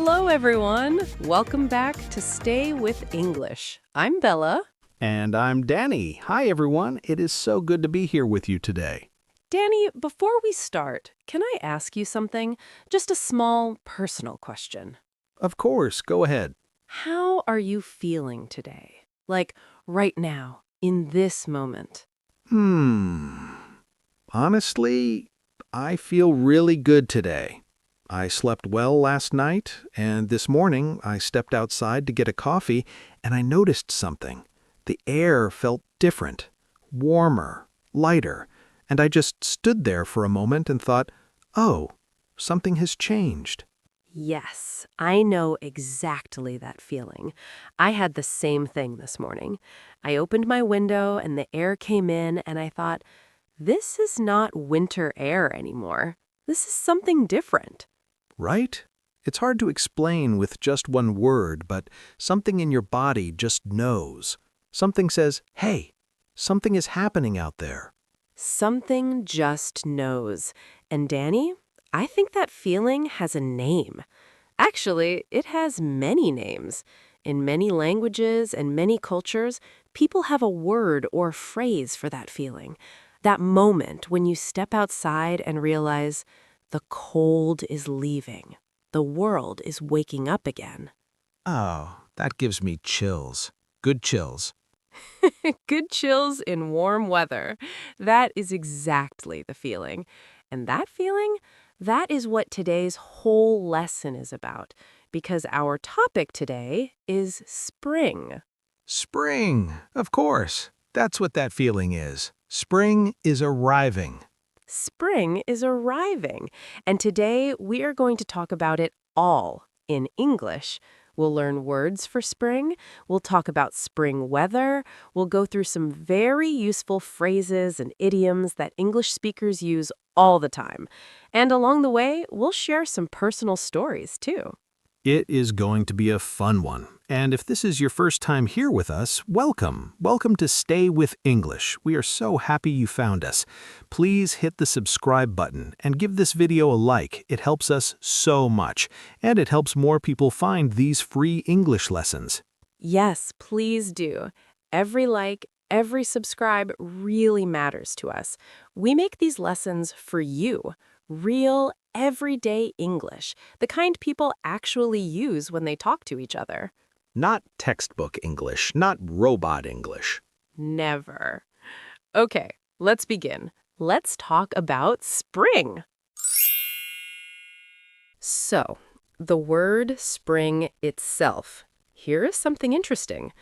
Hello, everyone. Welcome back to Stay with English. I'm Bella. And I'm Danny. Hi, everyone. It is so good to be here with you today. Danny, before we start, can I ask you something? Just a small personal question. Of course, go ahead. How are you feeling today? Like right now, in this moment? Honestly, I feel really good today. I slept well last night, and this morning I stepped outside to get a coffee, and I noticed something. The air felt different, warmer, lighter, and I just stood there for a moment and thought, oh, something has changed. Yes, I know exactly that feeling. I had the same thing this morning. I opened my window and the air came in, and I thought, this is not winter air anymore. This is something different. Right? It's hard to explain with just one word, but something in your body just knows. Something says, hey, something is happening out there. Something just knows. And Danny, I think that feeling has a name. Actually, it has many names. In many languages and many cultures, people have a word or phrase for that feeling. That moment when you step outside and realize the cold is leaving. The world is waking up again. Oh, that gives me chills. Good chills. Good chills in warm weather. That is exactly the feeling. And that feeling, that is what today's whole lesson is about. Because our topic today is spring. Spring, of course. That's what that feeling is. Spring is arriving. Spring is arriving. And today we are going to talk about it all in English. We'll learn words for spring. We'll talk about spring weather. We'll go through some very useful phrases and idioms that English speakers use all the time. And along the way, we'll share some personal stories too. It is going to be a fun one. And if this is your first time here with us, welcome. Welcome to Stay with English. We are so happy you found us. Please hit the subscribe button and give this video a like. It helps us so much. And it helps more people find these free English lessons. Yes, please do. Every like, every subscribe really matters to us. We make these lessons for you. Real, everyday English, the kind people actually use when they talk to each other. Not textbook English, not robot English. Never. Okay, let's begin. Let's talk about spring. So, the word spring itself. Here is something interesting.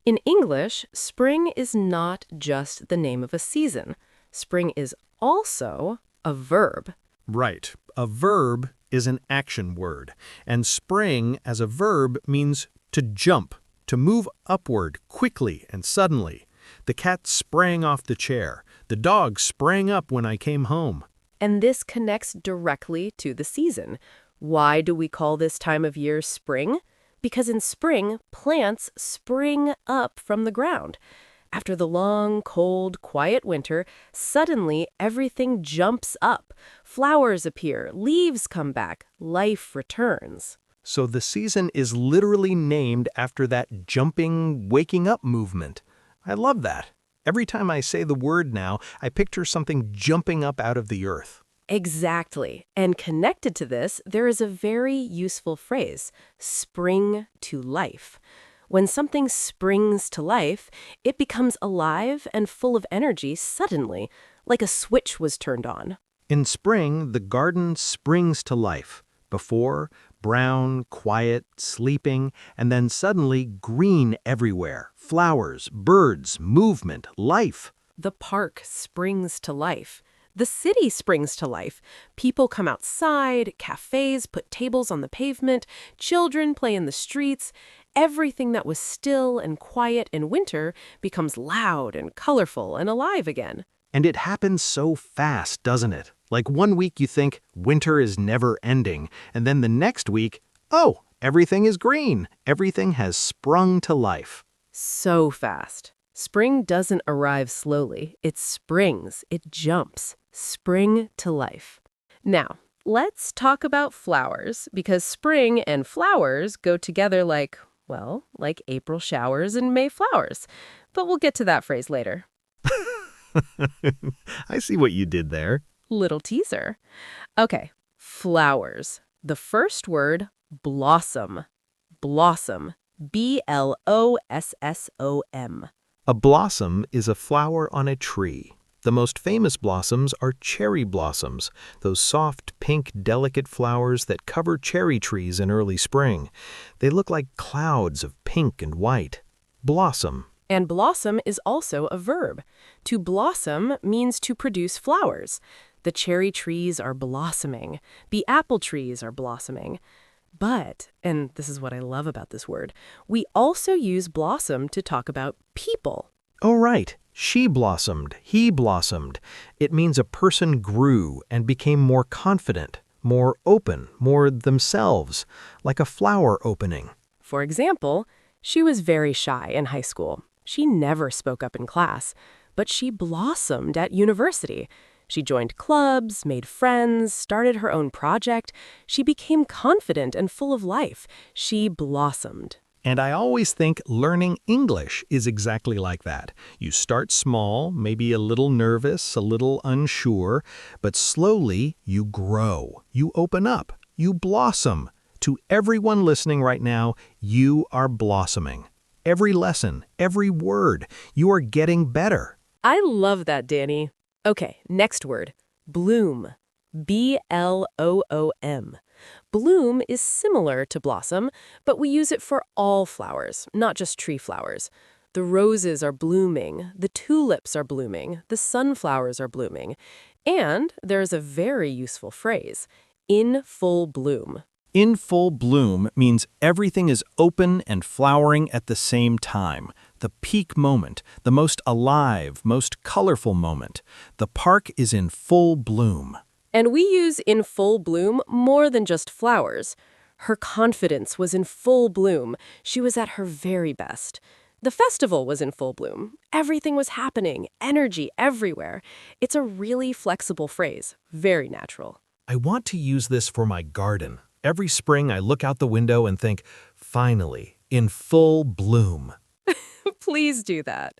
In English, spring is not just the name of a season. Spring is also a verb. Right. A verb is an action word, and spring as a verb means to jump, to move upward quickly and suddenly. The cat sprang off the chair. The dog sprang up when I came home. And this connects directly to the season. Why do we call this time of year spring? Because in spring, plants spring up from the ground. After the long, cold, quiet winter, suddenly everything jumps up. Flowers appear, leaves come back, life returns. So the season is literally named after that jumping, waking up movement. I love that. Every time I say the word now, I picture something jumping up out of the earth. Exactly. And connected to this, there is a very useful phrase, spring to life. When something springs to life, it becomes alive and full of energy suddenly, like a switch was turned on. In spring, the garden springs to life. Before, brown, quiet, sleeping, and then suddenly green everywhere. Flowers, birds, movement, life. The park springs to life. The city springs to life. People come outside, cafes put tables on the pavement, children play in the streets. Everything that was still and quiet in winter becomes loud and colorful and alive again. And it happens so fast, doesn't it? Like one week you think winter is never ending, and then the next week, oh, everything is green. Everything has sprung to life. So fast. Spring doesn't arrive slowly. It springs. It jumps. Spring to life. Now, let's talk about flowers, because spring and flowers go together like, well, like April showers and May flowers. But we'll get to that phrase later. I see what you did there. Little teaser. Okay, flowers. The first word, blossom. Blossom. Blossom. A blossom is a flower on a tree. The most famous blossoms are cherry blossoms, those soft, pink, delicate flowers that cover cherry trees in early spring. They look like clouds of pink and white. Blossom. And blossom is also a verb. To blossom means to produce flowers. The cherry trees are blossoming. The apple trees are blossoming. But, and this is what I love about this word, we also use blossom to talk about people. Oh, right. She blossomed. He blossomed. It means a person grew and became more confident, more open, more themselves, like a flower opening. For example, she was very shy in high school. She never spoke up in class, but she blossomed at university. She joined clubs, made friends, started her own project. She became confident and full of life. She blossomed. And I always think learning English is exactly like that. You start small, maybe a little nervous, a little unsure, but slowly you grow, you open up, you blossom. To everyone listening right now, you are blossoming. Every lesson, every word, you are getting better. I love that, Dani. Okay, next word, bloom. Bloom. Bloom is similar to blossom, but we use it for all flowers, not just tree flowers. The roses are blooming, the tulips are blooming, the sunflowers are blooming. And there's a very useful phrase, in full bloom. In full bloom means everything is open and flowering at the same time. The peak moment, the most alive, most colorful moment. The park is in full bloom. And we use in full bloom more than just flowers. Her confidence was in full bloom. She was at her very best. The festival was in full bloom. Everything was happening, energy everywhere. It's a really flexible phrase, very natural. I want to use this for my garden. Every spring I look out the window and think, finally, in full bloom. Please do that.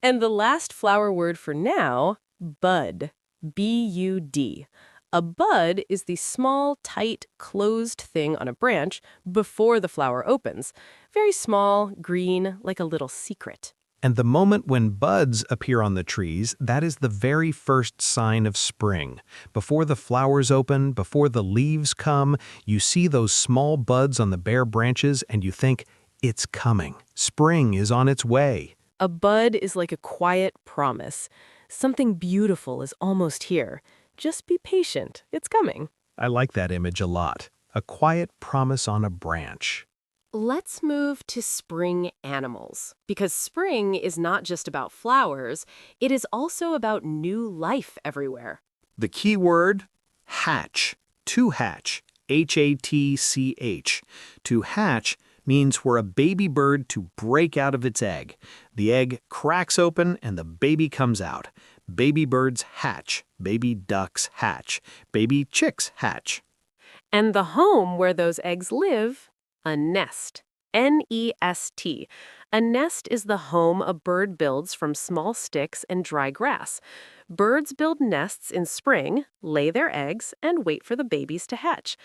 And the last flower word for now, bud. B-U-D. A bud is the small, tight, closed thing on a branch before the flower opens. Very small, green, like a little secret. And the moment when buds appear on the trees, that is the very first sign of spring. Before the flowers open, before the leaves come, you see those small buds on the bare branches and you think, it's coming. Spring is on its way. A bud is like a quiet promise. Something beautiful is almost here. Just be patient. It's coming. I like that image a lot. A quiet promise on a branch. Let's move to spring animals, because spring is not just about flowers, it is also about new life everywhere. The key word, hatch. To hatch. H-A-T-C-H. To hatch means for a baby bird to break out of its egg. The egg cracks open and the baby comes out. Baby birds hatch. Baby ducks hatch. Baby chicks hatch. And the home where those eggs live, a nest. N-E-S-T. A nest is the home a bird builds from small sticks and dry grass. Birds build nests in spring, lay their eggs, and wait for the babies to hatch.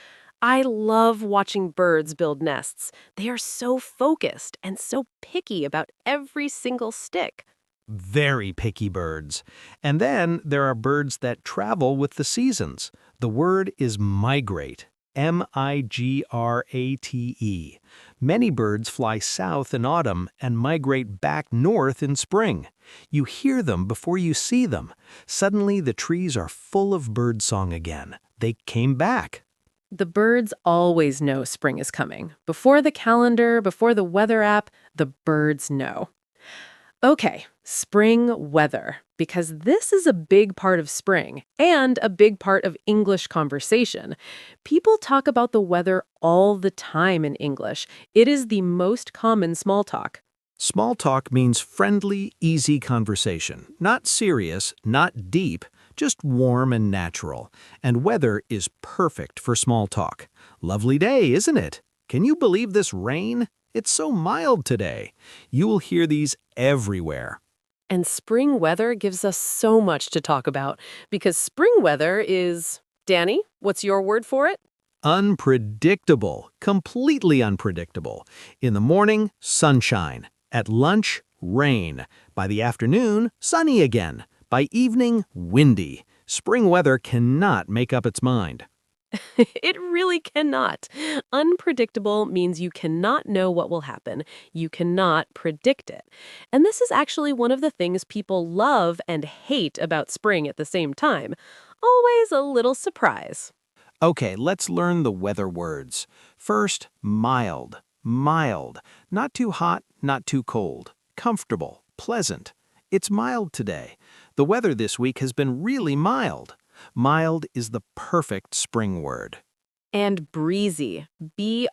I love watching birds build nests. They are so focused and so picky about every single stick. Very picky birds. And then there are birds that travel with the seasons. The word is migrate. M-I-G-R-A-T-E. Many birds fly south in autumn and migrate back north in spring. You hear them before you see them. Suddenly the trees are full of birdsong again. They came back. The birds always know spring is coming. Before the calendar, before the weather app, the birds know. Okay, spring weather, because this is a big part of spring and a big part of English conversation. People talk about the weather all the time in English. It is the most common small talk. Small talk means friendly, easy conversation. Not serious, not deep, just warm and natural. And weather is perfect for small talk. Lovely day, isn't it? Can you believe this rain? It's so mild today. You will hear these everywhere. And spring weather gives us so much to talk about because spring weather is, Danny, what's your word for it? Unpredictable, completely unpredictable. In the morning, sunshine. At lunch, rain. By the afternoon, sunny again. By evening, windy. Spring weather cannot make up its mind. It really cannot. Unpredictable means you cannot know what will happen. You cannot predict it. And this is actually one of the things people love and hate about spring at the same time. Always a little surprise. Okay, let's learn the weather words. First, mild. Mild. Not too hot, not too cold. Comfortable. Pleasant. It's mild today. The weather this week has been really mild. Mild is the perfect spring word. And breezy, breezy.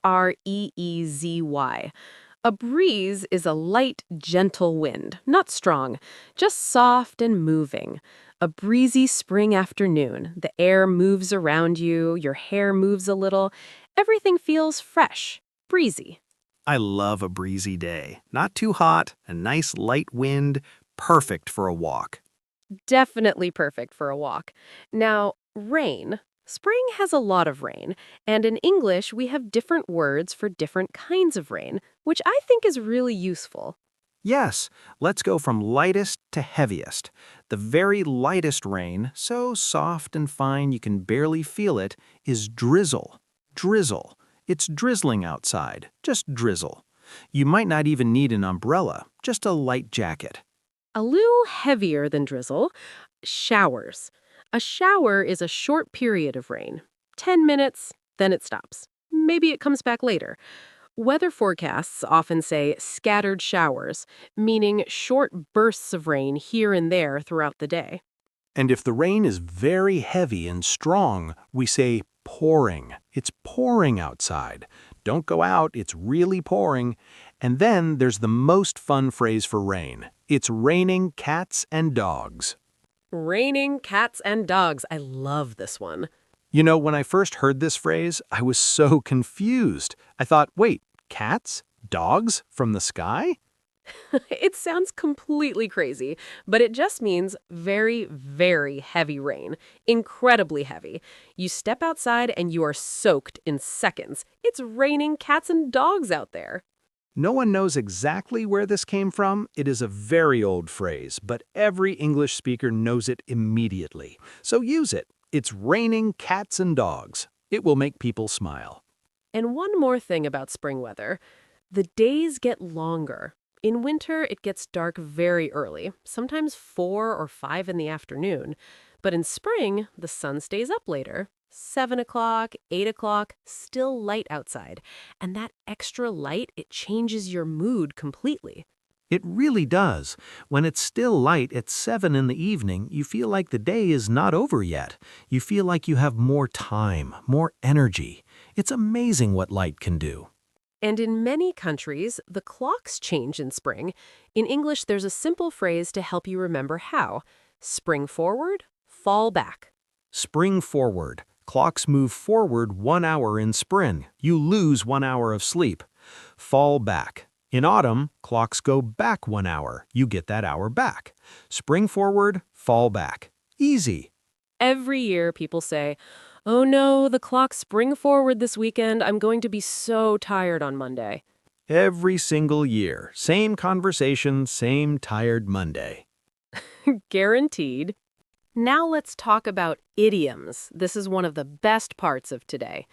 A breeze is a light, gentle wind, not strong, just soft and moving. A breezy spring afternoon. The air moves around you, your hair moves a little. Everything feels fresh, breezy. I love a breezy day. Not too hot, a nice light wind, perfect for a walk. Definitely perfect for a walk. Now, rain. Spring has a lot of rain, and in English, we have different words for different kinds of rain, which I think is really useful. Yes, let's go from lightest to heaviest. The very lightest rain, so soft and fine you can barely feel it, is drizzle. Drizzle. It's drizzling outside, just drizzle. You might not even need an umbrella, just a light jacket. A little heavier than drizzle, showers. A shower is a short period of rain. 10 minutes, then it stops. Maybe it comes back later. Weather forecasts often say scattered showers, meaning short bursts of rain here and there throughout the day. And if the rain is very heavy and strong, we say pouring. It's pouring outside. Don't go out, it's really pouring. And then there's the most fun phrase for rain. It's raining cats and dogs. Raining cats and dogs. I love this one. You know, when I first heard this phrase, I was so confused. I thought, wait, cats? Dogs? From the sky? It sounds completely crazy, but it just means very, very heavy rain. Incredibly heavy. You step outside and you are soaked in seconds. It's raining cats and dogs out there. No one knows exactly where this came from. It is a very old phrase, but every English speaker knows it immediately. So use it. It's raining cats and dogs. It will make people smile. And one more thing about spring weather. The days get longer. In winter, it gets dark very early, sometimes 4 or 5 in the afternoon. But in spring, the sun stays up later. 7 o'clock, 8 o'clock, still light outside. And that extra light, it changes your mood completely. It really does. When it's still light at 7 in the evening, you feel like the day is not over yet. You feel like you have more time, more energy. It's amazing what light can do. And in many countries, the clocks change in spring. In English, there's a simple phrase to help you remember how. Spring forward, fall back. Spring forward. Clocks move forward 1 hour in spring. You lose 1 hour of sleep. Fall back. In autumn, clocks go back 1 hour. You get that hour back. Spring forward, fall back. Easy. Every year, people say, "Oh no, the clocks spring forward this weekend. I'm going to be so tired on Monday." Every single year. Same conversation, same tired Monday. Guaranteed. Now let's talk about idioms. This is one of the best parts of today.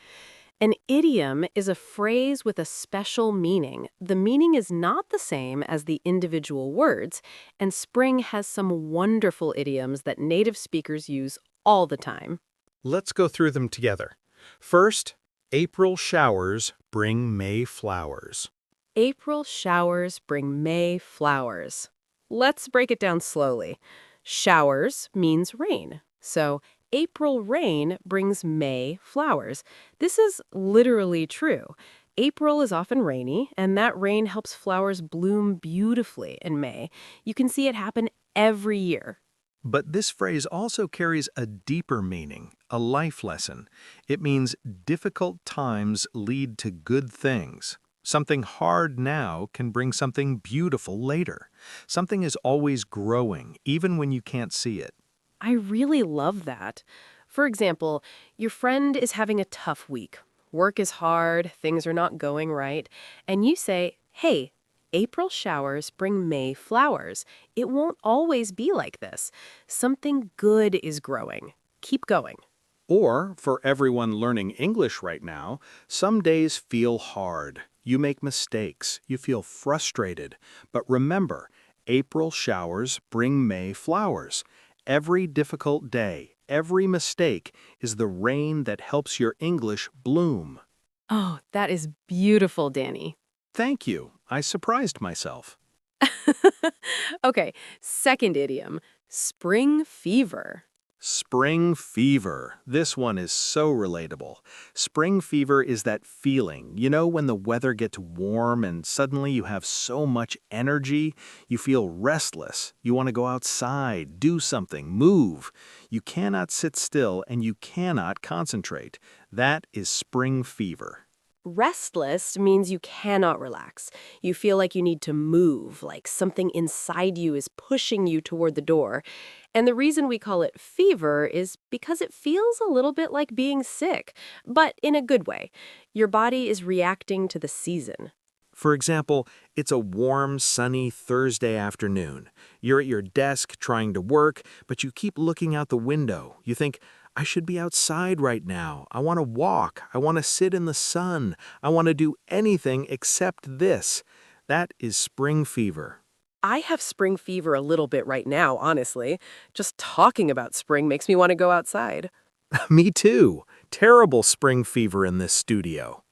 An idiom is a phrase with a special meaning. The meaning is not the same as the individual words, and spring has some wonderful idioms that native speakers use all the time. Let's go through them together. First, April showers bring May flowers. April showers bring May flowers. Let's break it down slowly. Showers means rain. So April rain brings May flowers. This is literally true. April is often rainy, and that rain helps flowers bloom beautifully in May. You can see it happen every year. But this phrase also carries a deeper meaning, a life lesson. It means difficult times lead to good things. Something hard now can bring something beautiful later. Something is always growing, even when you can't see it. I really love that. For example, your friend is having a tough week. Work is hard, things are not going right, and you say, hey, April showers bring May flowers. It won't always be like this. Something good is growing. Keep going. Or, for everyone learning English right now, some days feel hard. You make mistakes. You feel frustrated. But remember, April showers bring May flowers. Every difficult day, every mistake is the rain that helps your English bloom. Oh, that is beautiful, Danny. Thank you. I surprised myself. Okay, second idiom, spring fever. Spring fever. This one is so relatable. Spring fever is that feeling, when the weather gets warm and suddenly you have so much energy, you feel restless, you want to go outside, do something, move. You cannot sit still and you cannot concentrate. That is spring fever. Restless means you cannot relax. You feel like you need to move, like something inside you is pushing you toward the door. And the reason we call it fever is because it feels a little bit like being sick, but in a good way. Your body is reacting to the season. For example, it's a warm, sunny Thursday afternoon. You're at your desk trying to work, but you keep looking out the window. You think, I should be outside right now. I want to walk. I want to sit in the sun. I want to do anything except this. That is spring fever. I have spring fever a little bit right now, honestly. Just talking about spring makes me want to go outside. Me too. Terrible spring fever in this studio.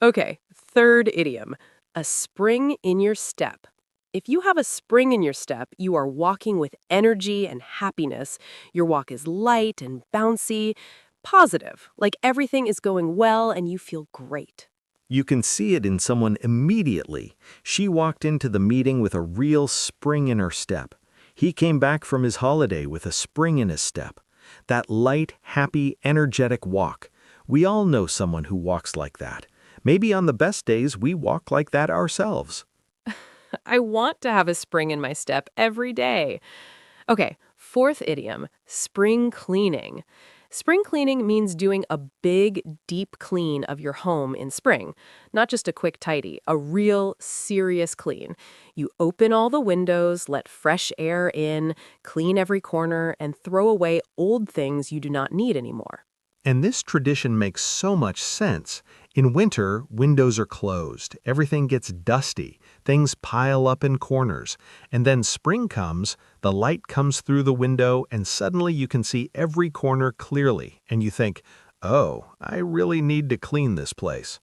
Okay, third idiom, a spring in your step. If you have a spring in your step, you are walking with energy and happiness. Your walk is light and bouncy, positive, like everything is going well and you feel great. You can see it in someone immediately. She walked into the meeting with a real spring in her step. He came back from his holiday with a spring in his step. That light, happy, energetic walk. We all know someone who walks like that. Maybe on the best days we walk like that ourselves. I want to have a spring in my step every day. Okay, fourth idiom, spring cleaning. Spring cleaning means doing a big, deep clean of your home in spring. Not just a quick tidy, a real, serious clean. You open all the windows, let fresh air in, clean every corner, and throw away old things you do not need anymore. And this tradition makes so much sense. In winter, windows are closed, everything gets dusty, things pile up in corners. And then spring comes, the light comes through the window, and suddenly you can see every corner clearly. And you think, oh, I really need to clean this place.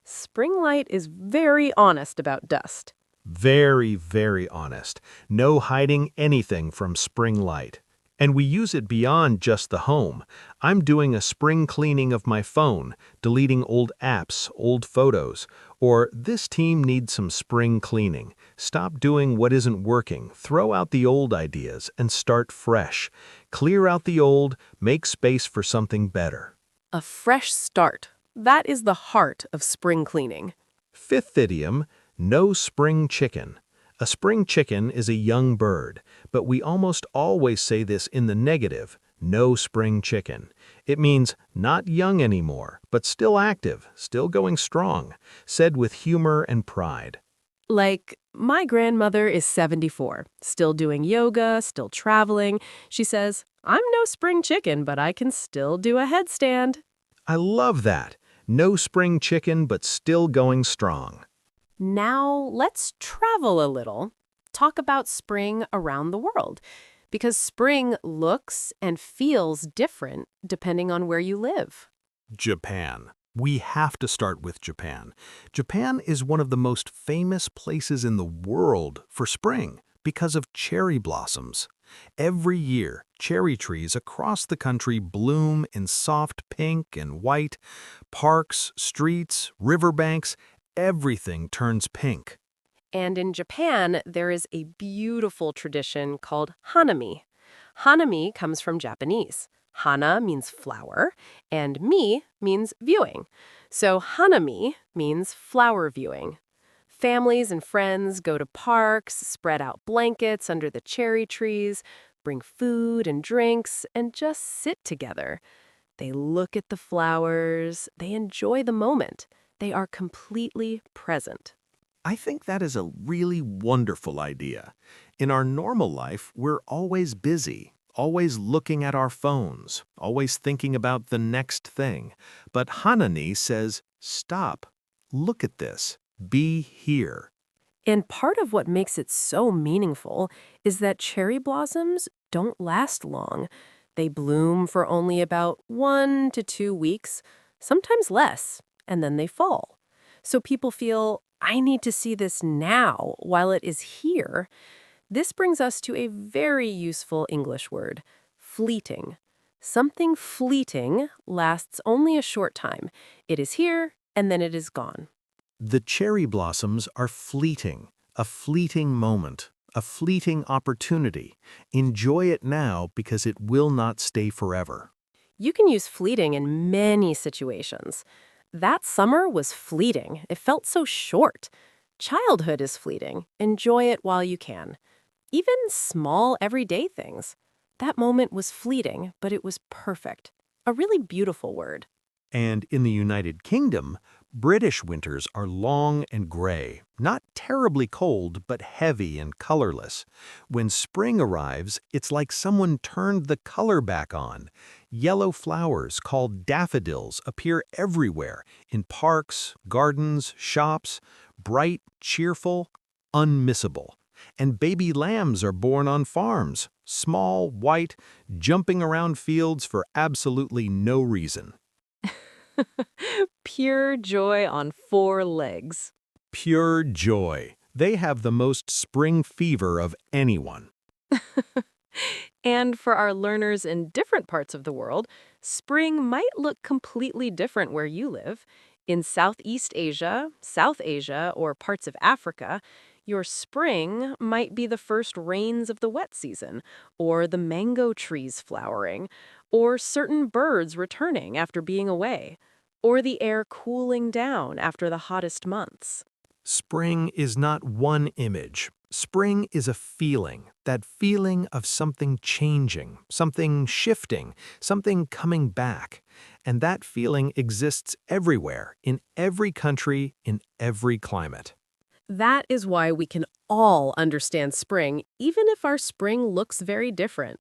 Spring light is very honest about dust. Very, very honest. No hiding anything from spring light. And we use it beyond just the home. I'm doing a spring cleaning of my phone, deleting old apps, old photos. Or this team needs some spring cleaning. Stop doing what isn't working, throw out the old ideas, and start fresh. Clear out the old, make space for something better. A fresh start. That is the heart of spring cleaning. Fifth idiom, no spring chicken. A spring chicken is a young bird, but we almost always say this in the negative, no spring chicken. It means not young anymore, but still active, still going strong, said with humor and pride. Like, my grandmother is 74, still doing yoga, still traveling. She says, I'm no spring chicken, but I can still do a headstand. I love that. No spring chicken, but still going strong. Now, let's travel a little. Talk about spring around the world. Because spring looks and feels different depending on where you live. Japan. We have to start with Japan. Japan is one of the most famous places in the world for spring because of cherry blossoms. Every year, cherry trees across the country bloom in soft pink and white. Parks, streets, riverbanks, everything turns pink. And in Japan, there is a beautiful tradition called hanami. Hanami comes from Japanese. Hana means flower, and mi means viewing. So hanami means flower viewing. Families and friends go to parks, spread out blankets under the cherry trees, bring food and drinks, and just sit together. They look at the flowers, they enjoy the moment. They are completely present. I think that is a really wonderful idea. In our normal life, we're always busy, always looking at our phones, always thinking about the next thing. But Hanani says, stop, look at this, be here. And part of what makes it so meaningful is that cherry blossoms don't last long. They bloom for only about 1 to 2 weeks, sometimes less, and then they fall. So people feel, I need to see this now while it is here. This brings us to a very useful English word, fleeting. Something fleeting lasts only a short time. It is here, and then it is gone. The cherry blossoms are fleeting, a fleeting moment, a fleeting opportunity. Enjoy it now because it will not stay forever. You can use fleeting in many situations. That summer was fleeting. It felt so short. Childhood is fleeting. Enjoy it while you can. Even small, everyday things. That moment was fleeting, but it was perfect. A really beautiful word. And in the United Kingdom, British winters are long and gray, not terribly cold, but heavy and colorless. When spring arrives, it's like someone turned the color back on. Yellow flowers called daffodils appear everywhere, in parks, gardens, shops, bright, cheerful, unmissable. And baby lambs are born on farms, small, white, jumping around fields for absolutely no reason. Pure joy on 4 legs. Pure joy. They have the most spring fever of anyone. And for our learners in different parts of the world, spring might look completely different where you live. In Southeast Asia, South Asia, or parts of Africa, your spring might be the first rains of the wet season, or the mango trees flowering, or certain birds returning after being away, or the air cooling down after the hottest months. Spring is not one image. Spring is a feeling, that feeling of something changing, something shifting, something coming back. And that feeling exists everywhere, in every country, in every climate. That is why we can all understand spring, even if our spring looks very different.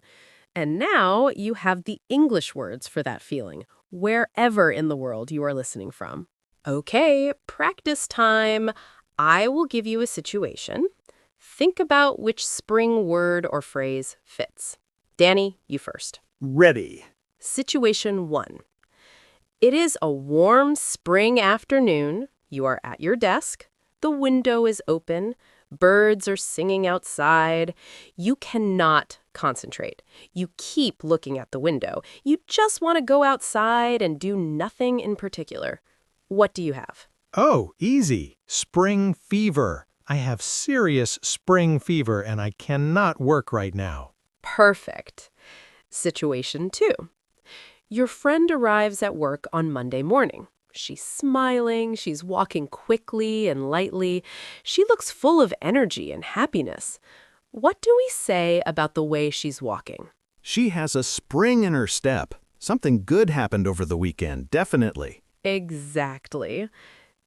And now you have the English words for that feeling, wherever in the world you are listening from. Okay, practice time. I will give you a situation. Think about which spring word or phrase fits. Dani, you first. Ready. Situation 1. It is a warm spring afternoon. You are at your desk. The window is open. Birds are singing outside. You cannot concentrate. You keep looking at the window. You just want to go outside and do nothing in particular. What do you have? Oh, easy. Spring fever. I have serious spring fever and I cannot work right now. Perfect. Situation 2. Your friend arrives at work on Monday morning. She's smiling, she's walking quickly and lightly. She looks full of energy and happiness. What do we say about the way she's walking? She has a spring in her step. Something good happened over the weekend, definitely. Exactly.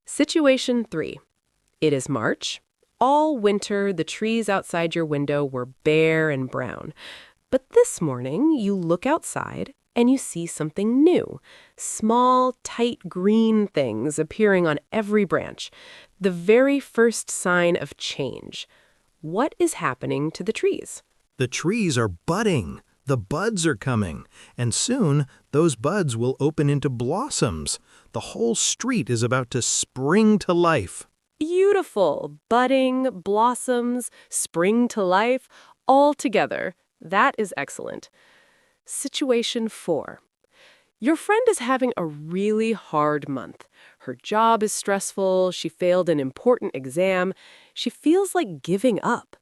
Situation 3. It is March. All winter, the trees outside your window were bare and brown. But this morning, you look outside and you see something new. Small, tight green things appearing on every branch. The very first sign of change. What is happening to the trees? The trees are budding. The buds are coming. And soon, those buds will open into blossoms. The whole street is about to spring to life. Beautiful. Budding, blossoms, spring to life, all together. That is excellent. Situation 4. Your friend is having a really hard month. Her job is stressful, she failed an important exam, She feels like giving up.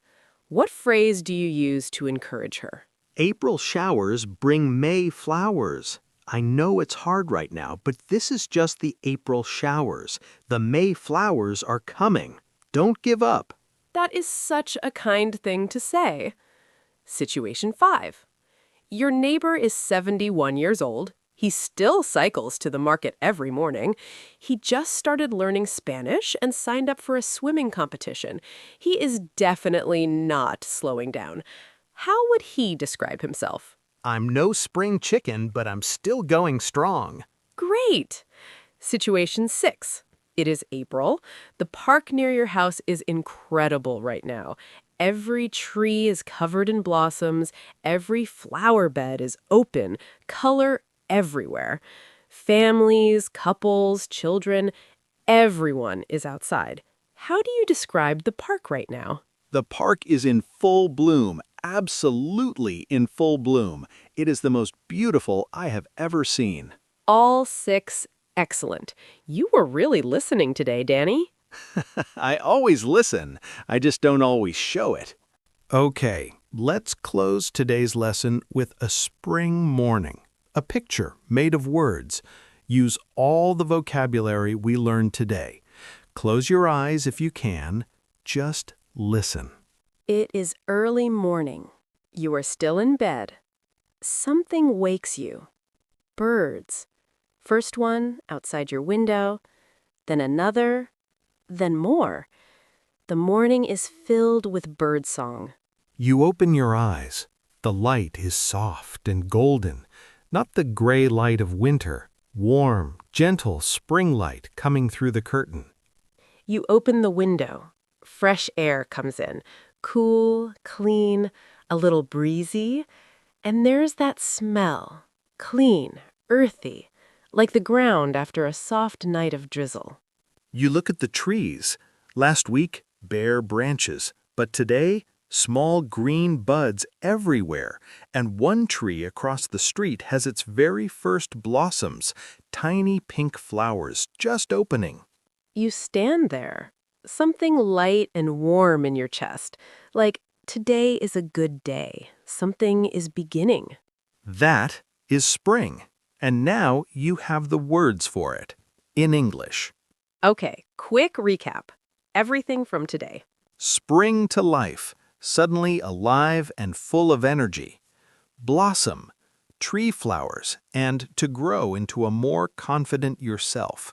What phrase do you use to encourage her? April showers bring May flowers. I know it's hard right now, but this is just the April showers. The May flowers are coming. Don't give up. That is such a kind thing to say. Situation 5. Your neighbor is 71 years old. He still cycles to the market every morning. He just started learning Spanish and signed up for a swimming competition. He is definitely not slowing down. How would he describe himself? I'm no spring chicken, but I'm still going strong. Great! Situation 6. It is April. The park near your house is incredible right now. Every tree is covered in blossoms. Every flower bed is open. Color everywhere. Families, couples, children, everyone is outside. How do you describe the park right now? The park is in full bloom, absolutely in full bloom. It is the most beautiful I have ever seen. All 6 excellent. You were really listening today, Dani. I always listen, I just don't always show it. Okay, let's close today's lesson with a spring morning. A picture made of words. Use all the vocabulary we learned today. Close your eyes if you can. Just listen. It is early morning. You are still in bed. Something wakes you. Birds. First one outside your window, then another, then more. The morning is filled with birdsong. You open your eyes. The light is soft and golden, not the gray light of winter. Warm, gentle spring light coming through the curtain. You open the window. Fresh air comes in. Cool, clean, a little breezy. And there's that smell. Clean, earthy, like the ground after a soft night of drizzle. You look at the trees. Last week, bare branches, but today, small green buds everywhere, and one tree across the street has its very first blossoms, tiny pink flowers just opening. You stand there, something light and warm in your chest, like today is a good day, something is beginning. That is spring, and now you have the words for it, in English. Okay, quick recap. Everything from today. Spring to life, suddenly alive and full of energy. Blossom, tree flowers, and to grow into a more confident yourself.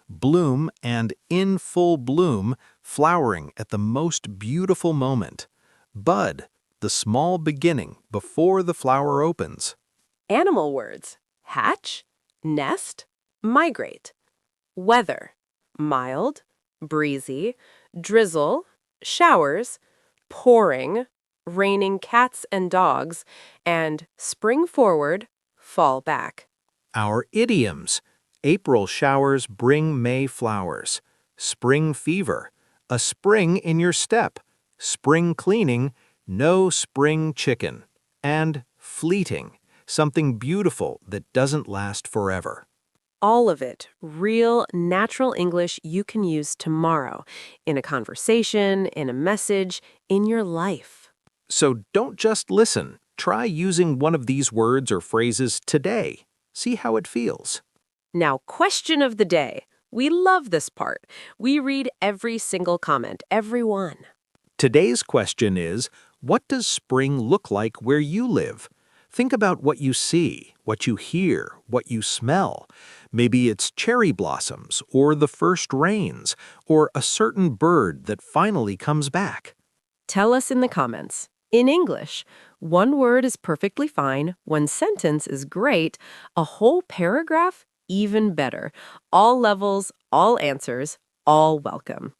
Bloom and in full bloom, flowering at the most beautiful moment. Bud, the small beginning before the flower opens. Animal words. Hatch, nest, migrate. Weather. Mild, breezy, drizzle, showers, pouring, raining cats and dogs, and spring forward, fall back. Our idioms. April showers bring May flowers. Spring fever. A spring in your step. Spring cleaning. No spring chicken. And fleeting. Something beautiful that doesn't last forever. All of it, real, natural English you can use tomorrow, in a conversation, in a message, in your life. So don't just listen. Try using one of these words or phrases today. See how it feels. Now, question of the day. We love this part. We read every single comment, every one. Today's question is, what does spring look like where you live? Think about what you see, what you hear, what you smell. Maybe it's cherry blossoms, or the first rains, or a certain bird that finally comes back. Tell us in the comments. In English, one word is perfectly fine, one sentence is great, a whole paragraph, even better. All levels, all answers, all welcome.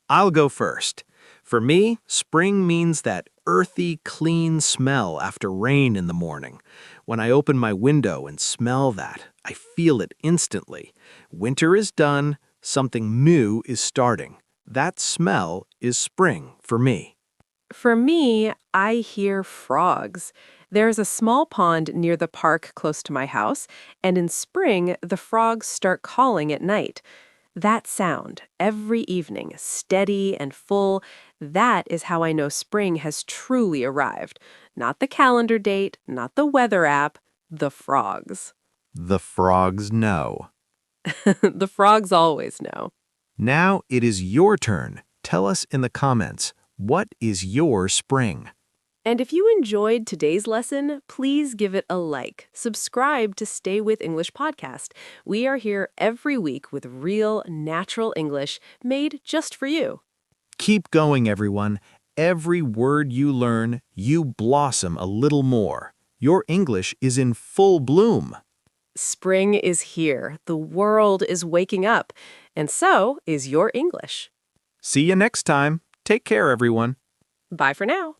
I'll go first. For me, spring means that earthy, clean smell after rain in the morning. When I open my window and smell that, I feel it instantly. Winter is done, something new is starting. That smell is spring for me. For me, I hear frogs. There's a small pond near the park close to my house, and in spring, the frogs start calling at night. That sound, every evening, steady and full, that is how I know spring has truly arrived. Not the calendar date, not the weather app, the frogs. The frogs know. The frogs always know. Now it is your turn. Tell us in the comments, what is your spring? And if you enjoyed today's lesson, please give it a like. Subscribe to Stay With English podcast. We are here every week with real, natural English made just for you. Keep going, everyone. Every word you learn, you blossom a little more. Your English is in full bloom. Spring is here. The world is waking up. And so is your English. See you next time. Take care, everyone. Bye for now.